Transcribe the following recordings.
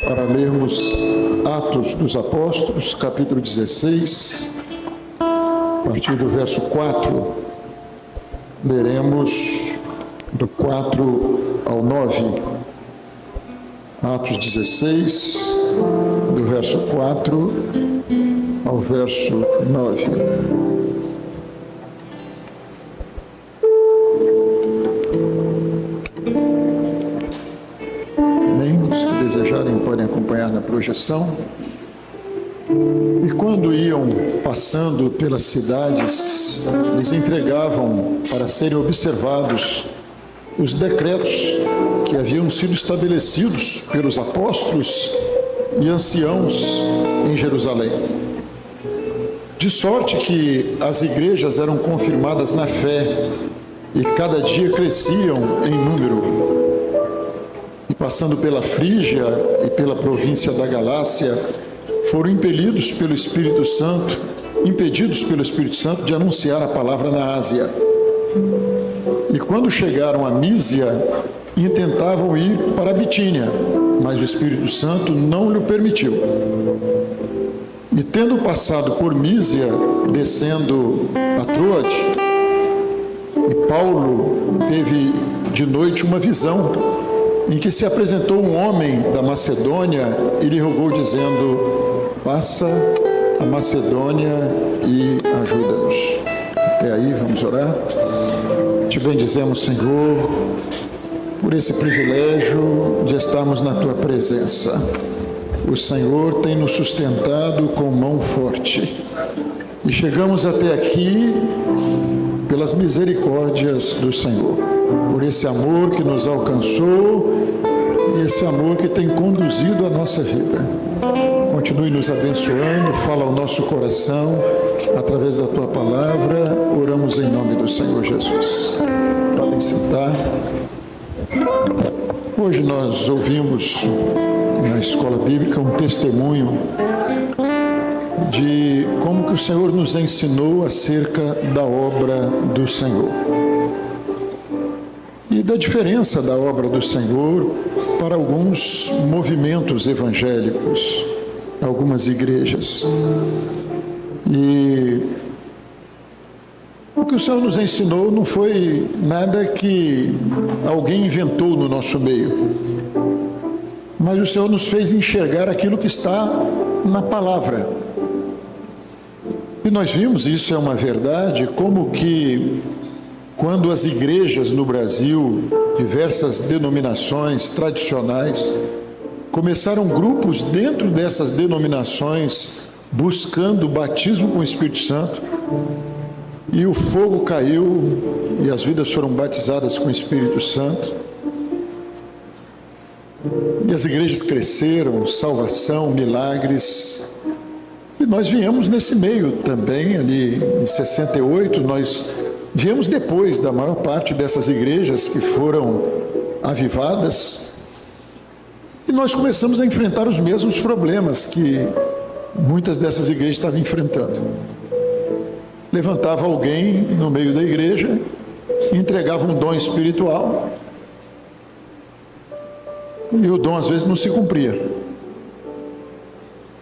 para lermos Atos dos Apóstolos, capítulo 16, a partir do verso 4, leremos do 4 ao 9. Atos 16, do verso 4 ao verso 9. Os que desejarem podem acompanhar na projeção. E quando iam passando pelas cidades, eles entregavam para serem observados os decretos que haviam sido estabelecidos pelos apóstolos e anciãos em Jerusalém. De sorte que as igrejas eram confirmadas na fé e cada dia cresciam em número. E passando pela Frígia e pela província da Galácia, foram impedidos pelo Espírito Santo de anunciar a palavra na Ásia. E quando chegaram a Mísia, intentavam ir para a Bitínia, mas o Espírito Santo não lhe permitiu. E tendo passado por Mísia, descendo a Troade, e Paulo teve de noite uma visão, em que se apresentou um homem da Macedônia e lhe rogou, dizendo: passa a Macedônia e ajuda-nos. Até aí, vamos orar. Te bendizemos, Senhor, por esse privilégio de estarmos na Tua presença. O Senhor tem nos sustentado com mão forte. E chegamos até aqui pelas misericórdias do Senhor, por esse amor que nos alcançou e esse amor que tem conduzido a nossa vida. Continue nos abençoando, fala ao nosso coração através da Tua palavra. Oramos em nome do Senhor Jesus. Podem sentar. Hoje nós ouvimos na escola bíblica um testemunho de como que o Senhor nos ensinou acerca da obra do Senhor e da diferença da obra do Senhor para alguns movimentos evangélicos, algumas igrejas. E o que o Senhor nos ensinou não foi nada que alguém inventou no nosso meio, mas o Senhor nos fez enxergar aquilo que está na palavra. E nós vimos, isso é uma verdade, como que quando as igrejas no Brasil, diversas denominações tradicionais, começaram grupos dentro dessas denominações buscando o batismo com o Espírito Santo, e o fogo caiu e as vidas foram batizadas com o Espírito Santo. E as igrejas cresceram, salvação, milagres. E nós viemos nesse meio também, ali em 68, nós viemos depois da maior parte dessas igrejas que foram avivadas. E nós começamos a enfrentar os mesmos problemas que muitas dessas igrejas estavam enfrentando. Levantava alguém no meio da igreja, entregava um dom espiritual, e o dom às vezes não se cumpria.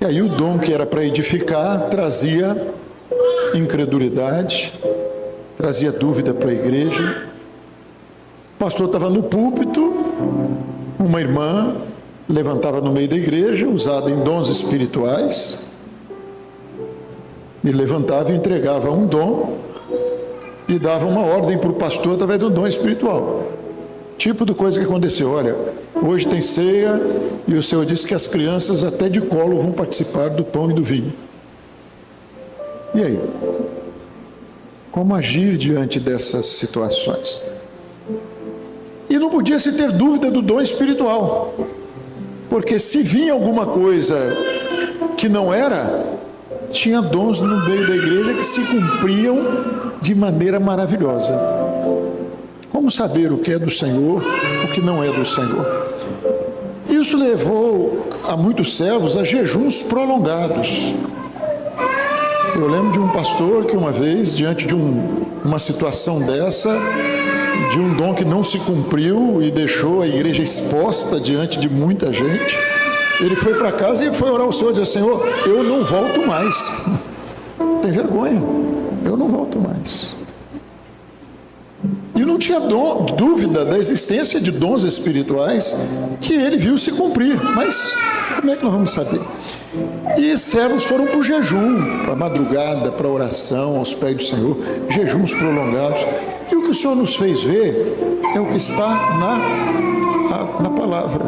E aí o dom que era para edificar trazia incredulidade, trazia dúvida para a igreja. O pastor estava no púlpito, uma irmã levantava no meio da igreja, usada em dons espirituais, e levantava e entregava um dom e dava uma ordem para o pastor através do dom espiritual. Tipo de coisa que aconteceu: olha, hoje tem ceia e o Senhor disse que as crianças até de colo vão participar do pão e do vinho. E aí? Como agir diante dessas situações? E não podia se ter dúvida do dom espiritual, porque se vinha alguma coisa que não era, tinha dons no meio da igreja que se cumpriam de maneira maravilhosa. Como saber o que é do Senhor, o que não é do Senhor? Isso levou a muitos servos a jejuns prolongados. Eu lembro de um pastor que uma vez, diante de uma situação dessa, de um dom que não se cumpriu e deixou a igreja exposta diante de muita gente, Ele foi para casa e foi orar ao Senhor e dizer: Senhor, eu não volto mais. Tem vergonha, eu não volto mais. E não tinha dúvida da existência de dons espirituais que ele viu se cumprir. Mas como é que nós vamos saber? E servos foram para o jejum, para a madrugada, para a oração aos pés do Senhor, jejuns prolongados. E o que o Senhor nos fez ver é o que está na palavra.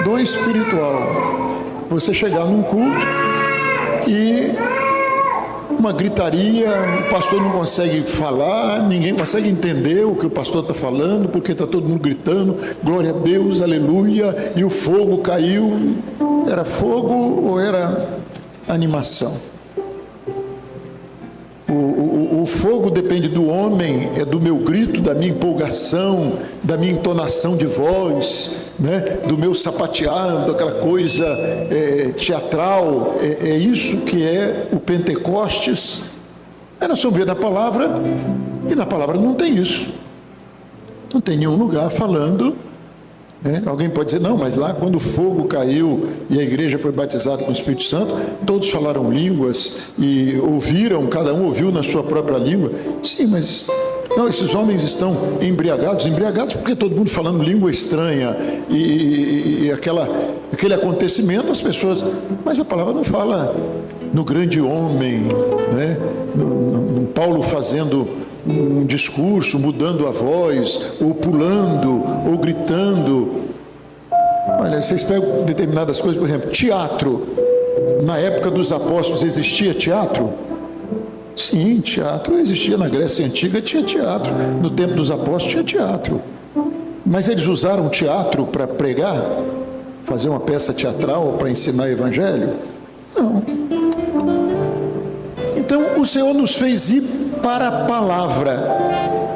Dom espiritual. Você chegar num culto e uma gritaria, o pastor não consegue falar, ninguém consegue entender o que o pastor está falando, porque está todo mundo gritando, glória a Deus, aleluia, e o fogo caiu. Era fogo ou era animação? O fogo depende do homem, é do meu grito, da minha empolgação, da minha entonação de voz, né? Do meu sapateado, aquela coisa teatral. É isso que é o Pentecostes. Aí nós vamos ver na palavra, e na palavra não tem isso. Não tem nenhum lugar falando. Alguém pode dizer: não, mas lá quando o fogo caiu e a igreja foi batizada com o Espírito Santo, todos falaram línguas e ouviram, cada um ouviu na sua própria língua. Sim, mas não, esses homens estão embriagados porque todo mundo falando língua estranha e aquele acontecimento, as pessoas... Mas a palavra não fala no grande homem, né? no Paulo fazendo um discurso, mudando a voz, ou pulando, ou gritando. Olha, vocês pegam determinadas coisas, por exemplo, teatro. Na época dos apóstolos existia teatro? Sim, teatro existia. Na Grécia Antiga tinha teatro. No tempo dos apóstolos tinha teatro. Mas eles usaram teatro para pregar? Fazer uma peça teatral para ensinar o evangelho? Não. Então o Senhor nos fez ir para a palavra.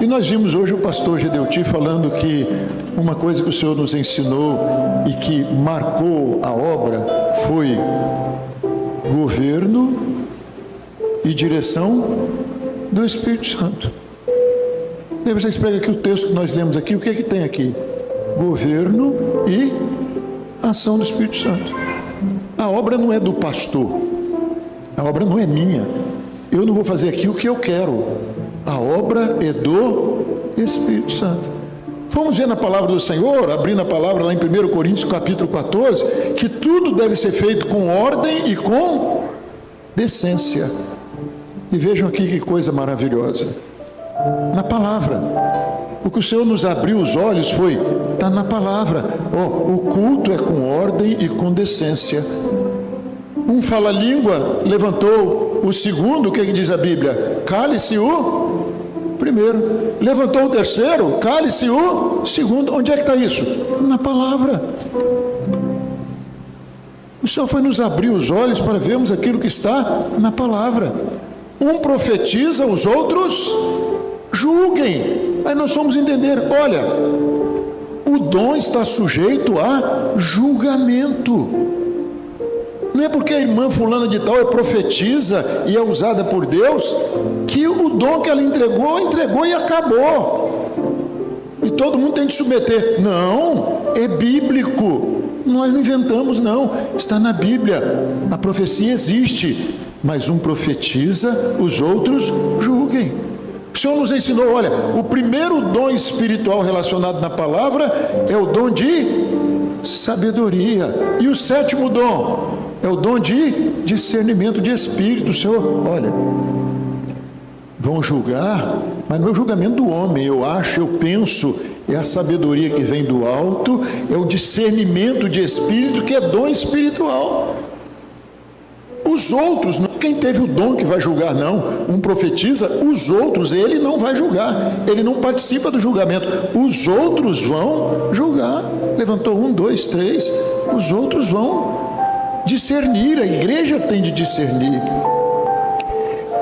E nós vimos hoje o pastor Gedeuti falando que uma coisa que o Senhor nos ensinou e que marcou a obra foi governo e direção do Espírito Santo. Aí vocês pegam aqui o texto que nós lemos aqui, o que é que tem aqui? Governo e ação do Espírito Santo. A obra não é do pastor, a obra não é minha. Eu não vou fazer aqui o que eu quero. A obra é do Espírito Santo. Vamos ver na palavra do Senhor, abrindo a palavra lá em 1 Coríntios capítulo 14, que tudo deve ser feito com ordem e com decência. E vejam aqui que coisa maravilhosa. Na palavra. O que o Senhor nos abriu os olhos foi, está na palavra. O culto é com ordem e com decência. Um fala língua, levantou. O segundo, o que diz a Bíblia? Cale-se o primeiro. Levantou o terceiro, cale-se o segundo. Onde é que está isso? Na palavra. O Senhor foi nos abrir os olhos para vermos aquilo que está na palavra. Um profetiza, os outros julguem. Aí nós vamos entender, olha, o dom está sujeito a julgamento. Não é porque a irmã fulana de tal profetiza e é usada por Deus, que o dom que ela entregou e acabou. E todo mundo tem que submeter. Não, é bíblico. Nós não inventamos, não. Está na Bíblia. A profecia existe. Mas um profetiza, os outros julguem. O Senhor nos ensinou, olha, o primeiro dom espiritual relacionado na palavra é o dom de sabedoria. E o sétimo dom é o dom de discernimento de espírito. O Senhor, olha, vão julgar, mas não é o julgamento do homem, eu acho, eu penso, é a sabedoria que vem do alto, é o discernimento de espírito, que é dom espiritual. Os outros, não é quem teve o dom que vai julgar, não. Um profetiza, os outros, ele não vai julgar, ele não participa do julgamento. Os outros vão julgar. Levantou 1, 2, 3, os outros vão discernir, a igreja tem de discernir.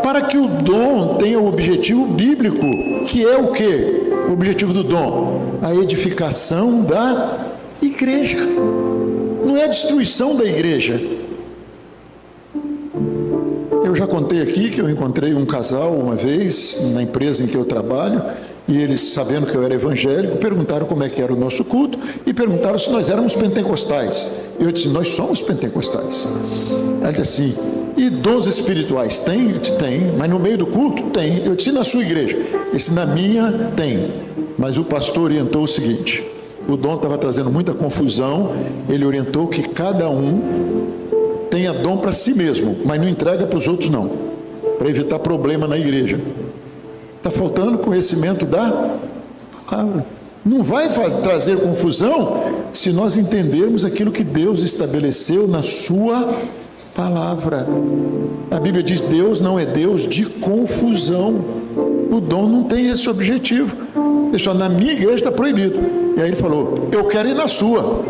Para que o dom tenha o objetivo bíblico, que é o quê? O objetivo do dom? A edificação da igreja. Não é a destruição da igreja. Eu já contei aqui que eu encontrei um casal uma vez na empresa em que eu trabalho E eles, sabendo que eu era evangélico, perguntaram como é que era o nosso culto e perguntaram se nós éramos pentecostais. Eu disse, nós somos pentecostais. Aí ele disse assim, e dons espirituais? Tem? Eu disse, tem, mas no meio do culto? Tem. Eu disse, na sua igreja? Ele disse, na minha tem. Mas o pastor orientou o seguinte, o dom estava trazendo muita confusão, ele orientou que cada um tenha dom para si mesmo, mas não entrega para os outros não, para evitar problema na igreja. Está faltando conhecimento da palavra. Não vai trazer confusão se nós entendermos aquilo que Deus estabeleceu na sua palavra. A Bíblia diz, Deus não é Deus de confusão. O dom não tem esse objetivo. Deixa, na minha igreja está proibido. E aí ele falou, eu quero ir na sua.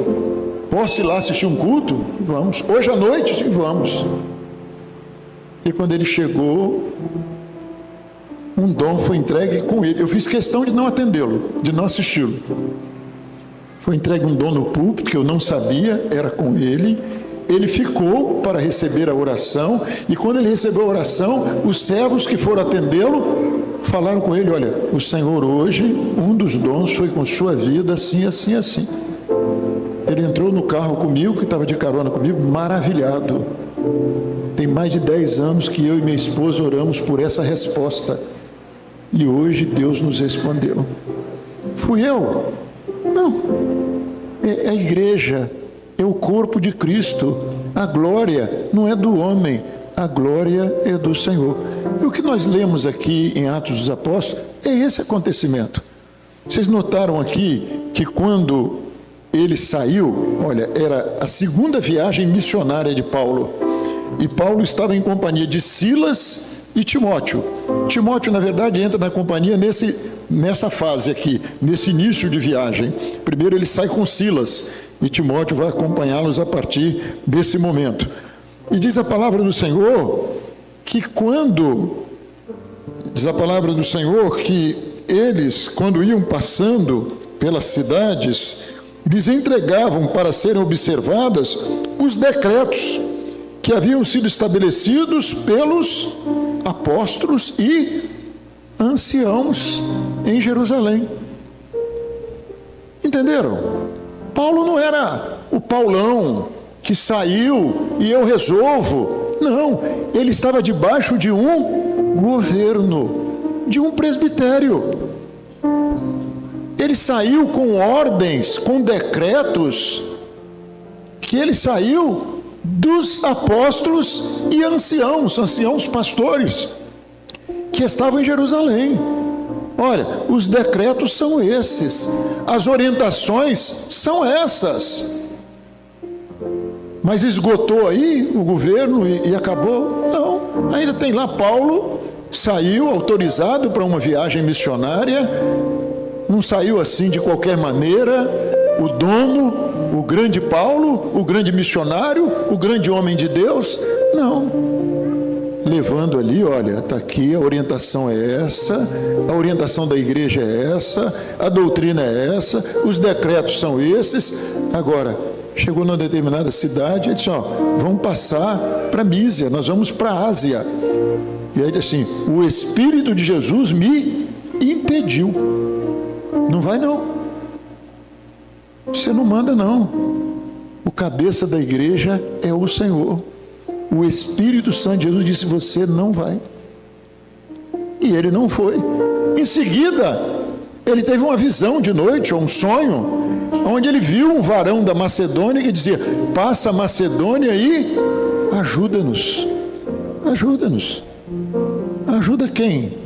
Posso ir lá assistir um culto? Vamos. Hoje à noite? Vamos. E quando ele chegou, um dom foi entregue com ele. Eu fiz questão de não atendê-lo, de não assisti-lo. Foi entregue um dom no púlpito, que eu não sabia, era com ele. Ele ficou para receber a oração, e quando ele recebeu a oração, os servos que foram atendê-lo, falaram com ele, olha, o Senhor hoje, um dos dons foi com sua vida, assim, assim, assim. Ele entrou no carro comigo, que estava de carona comigo, maravilhado. Tem mais de 10 anos que eu e minha esposa oramos por essa resposta. E hoje Deus nos respondeu. Fui eu? Não. É a igreja, é o corpo de Cristo. A glória não é do homem, a glória é do Senhor. E o que nós lemos aqui em Atos dos Apóstolos é esse acontecimento. Vocês notaram aqui que quando ele saiu, olha, era a segunda viagem missionária de Paulo. E Paulo estava em companhia de Silas e Timóteo. Timóteo, na verdade, entra na companhia nessa fase aqui, nesse início de viagem. Primeiro ele sai com Silas e Timóteo vai acompanhá-los a partir desse momento. E diz a palavra do Senhor que eles, quando iam passando pelas cidades, lhes entregavam para serem observadas os decretos que haviam sido estabelecidos pelos apóstolos e anciãos em Jerusalém. Entenderam? Paulo não era o Paulão que saiu e eu resolvo. Não, ele estava debaixo de um governo, de um presbitério. Ele saiu com ordens, com decretos, que ele saiu dos apóstolos e anciãos pastores, que estavam em Jerusalém. Olha, os decretos são esses, as orientações são essas. Mas esgotou aí o governo e acabou? Não, ainda tem lá Paulo, saiu autorizado para uma viagem missionária, não saiu assim de qualquer maneira, o dono, o grande Paulo, o grande missionário, o grande homem de Deus, não. Levando ali, olha, está aqui, a orientação é essa, a orientação da igreja é essa, a doutrina é essa, os decretos são esses. Agora, chegou numa determinada cidade, ele disse, ó, vamos passar para Mísia, nós vamos para a Ásia. E aí diz assim, o Espírito de Jesus me impediu. Não vai não. Você não manda não. O cabeça da igreja é o Senhor. O Espírito Santo de Jesus disse, você não vai. E ele não foi. Em seguida, ele teve uma visão de noite, ou um sonho, onde ele viu um varão da Macedônia que dizia, passa a Macedônia e ajuda-nos. Ajuda-nos. Ajuda quem?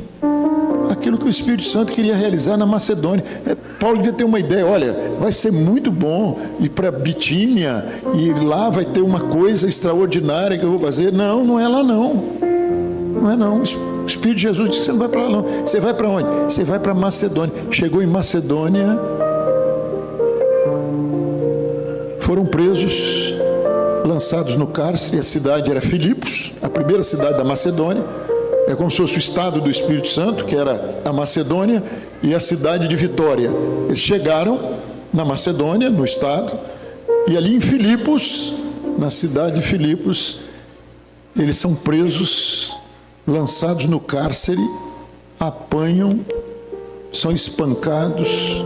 Aquilo que o Espírito Santo queria realizar na Macedônia. Paulo devia ter uma ideia, olha, vai ser muito bom ir para Bitínia, e lá vai ter uma coisa extraordinária que eu vou fazer. Não, não é lá não. Não é não. O Espírito de Jesus disse que você não vai para lá não. Você vai para onde? Você vai para Macedônia. Chegou em Macedônia, foram presos, lançados no cárcere. A cidade era Filipos, a primeira cidade da Macedônia. É como se fosse o estado do Espírito Santo, que era a Macedônia, e a cidade de Vitória. Eles chegaram na Macedônia, no estado, e ali em Filipos, na cidade de Filipos, eles são presos, lançados no cárcere, apanham são espancados.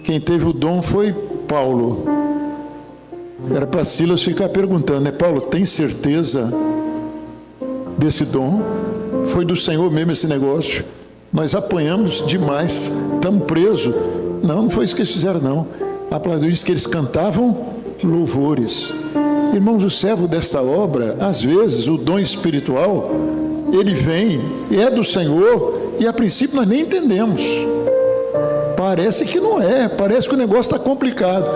Quem teve o dom foi Paulo. Era para Silas ficar perguntando, né? Paulo, tem certeza desse dom? Foi do Senhor mesmo esse negócio? Nós apanhamos demais, estamos presos. Não foi isso que eles fizeram, não. A palavra diz que eles cantavam louvores. Irmãos, o servo desta obra, às vezes, o dom espiritual, ele vem, é do Senhor, e a princípio nós nem entendemos. Parece que não é, parece que o negócio está complicado.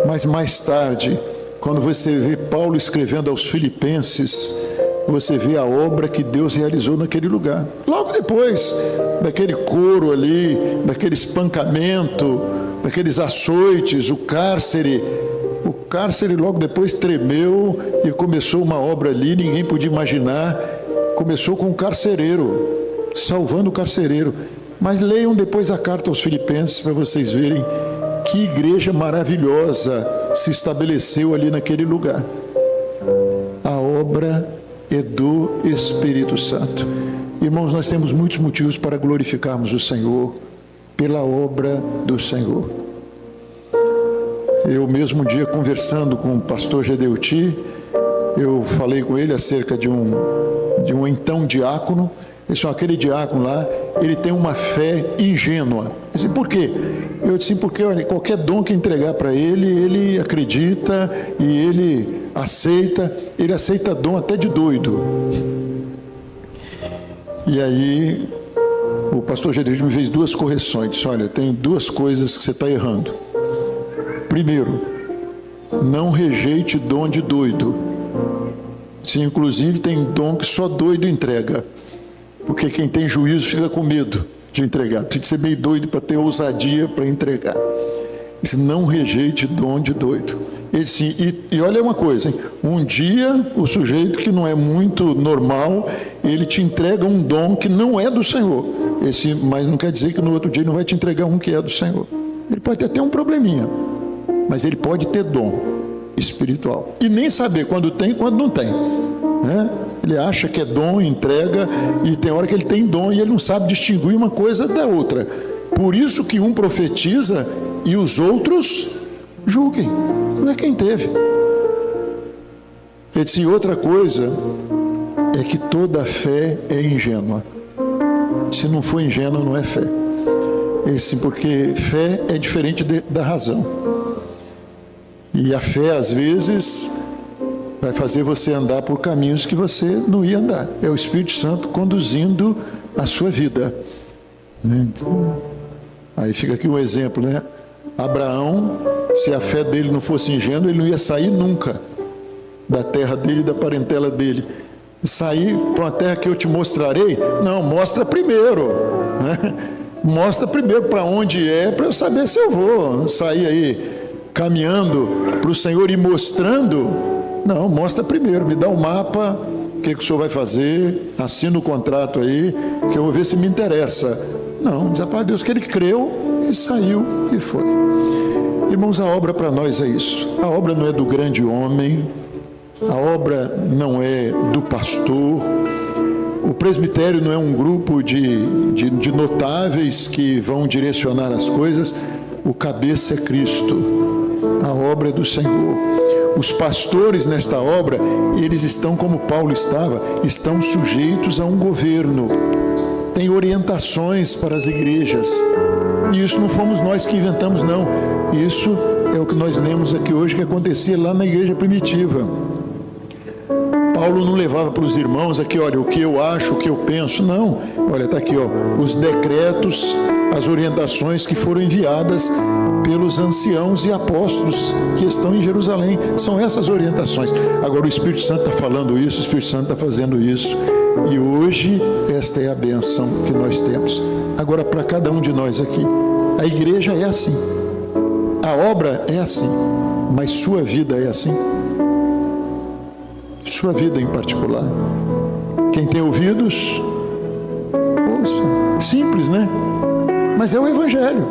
Mas mais tarde, quando você vê Paulo escrevendo aos Filipenses, você vê a obra que Deus realizou naquele lugar. Logo depois daquele coro ali, daquele espancamento, daqueles açoites, o cárcere logo depois tremeu e começou uma obra ali, ninguém podia imaginar. Começou com o carcereiro, salvando o carcereiro. Mas leiam depois a carta aos Filipenses para vocês verem que igreja maravilhosa se estabeleceu ali naquele lugar. A obra é do Espírito Santo. Irmãos, nós temos muitos motivos para glorificarmos o Senhor pela obra do Senhor. Eu mesmo um dia conversando com o pastor Gedeuti, eu falei com ele acerca de um então diácono. Aquele diácono lá, ele tem uma fé ingênua. Eu disse, por quê? Eu disse, porque olha, qualquer dom que entregar para ele, ele acredita e ele aceita dom até de doido. E aí, o pastor Gedeuti me fez 2 correções. Disse, olha, tem 2 coisas que você está errando. Primeiro, não rejeite dom de doido. Se inclusive tem dom que só doido entrega. Porque quem tem juízo fica com medo de entregar. Precisa ser meio doido para ter ousadia para entregar. Disse, não rejeite dom de doido. E olha uma coisa, hein? Um dia o sujeito que não é muito normal, ele te entrega um dom que não é do Senhor. Mas não quer dizer que no outro dia ele não vai te entregar um que é do Senhor. Ele pode ter até um probleminha, mas ele pode ter dom espiritual. E nem saber quando tem e quando não tem. Né? Ele acha que é dom, entrega, e tem hora que ele tem dom e ele não sabe distinguir uma coisa da outra. Por isso que um profetiza e os outros julguem. Não é quem teve. Ele disse, outra coisa é que toda fé é ingênua. Se não for ingênua, não é fé. Ele disse, porque fé é diferente da razão. E a fé, às vezes, vai fazer você andar por caminhos que você não ia andar. É o Espírito Santo conduzindo a sua vida. Então, aí fica aqui um exemplo, né? Abraão, se a fé dele não fosse ingênua, ele não ia sair nunca da terra dele e da parentela dele. Sair para uma terra que eu te mostrarei? Não, mostra primeiro. Né? Mostra primeiro para onde é, para eu saber se eu vou sair aí caminhando para o Senhor e mostrando. Não, mostra primeiro, me dá o mapa, o que o senhor vai fazer, assina o contrato aí, que eu vou ver se me interessa. Não, diz a palavra de Deus que ele creu e saiu e foi. Irmãos, a obra para nós é isso. A obra não é do grande homem, a obra não é do pastor, o presbitério não é um grupo de notáveis que vão direcionar as coisas. O cabeça é Cristo, a obra é do Senhor. Os pastores nesta obra, eles estão como Paulo estão sujeitos a um governo, tem orientações para as igrejas, e isso não fomos nós que inventamos, não. Isso é o que nós lemos aqui hoje, que acontecia lá na igreja primitiva. Paulo não levava para os irmãos aqui, olha, o que eu acho, o que eu penso, não. Olha, está aqui, ó, os decretos, as orientações que foram enviadas pelos anciãos e apóstolos que estão em Jerusalém. São essas orientações. Agora o Espírito Santo está falando isso, o Espírito Santo está fazendo isso. E hoje esta é a bênção que nós temos. Agora, para cada um de nós aqui, a igreja é assim. A obra é assim. Mas sua vida é assim? Sua vida em particular. Quem tem ouvidos, ouça. Simples, né? Mas é o Evangelho.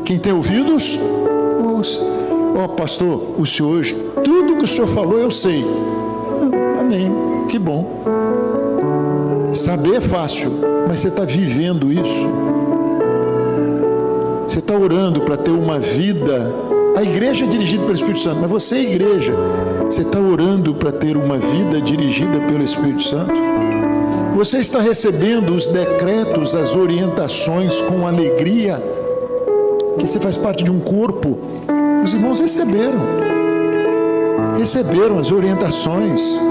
Quem tem ouvidos, ouça. Ó, pastor, o senhor hoje, tudo que o senhor falou eu sei. Amém, que bom. Saber é fácil, mas você está vivendo isso. Você está orando para ter uma vida. A igreja é dirigida pelo Espírito Santo, mas você é igreja. Você está orando para ter uma vida dirigida pelo Espírito Santo? Você está recebendo os decretos, as orientações com alegria? Que você faz parte de um corpo. Os irmãos receberam as orientações.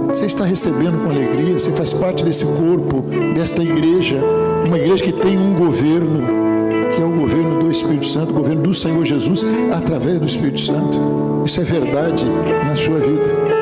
Você está recebendo com alegria. Você faz parte desse corpo, desta igreja. Uma igreja que tem um governo, que é o governo do Espírito Santo, o governo do Senhor Jesus, através do Espírito Santo. Isso é verdade na sua vida.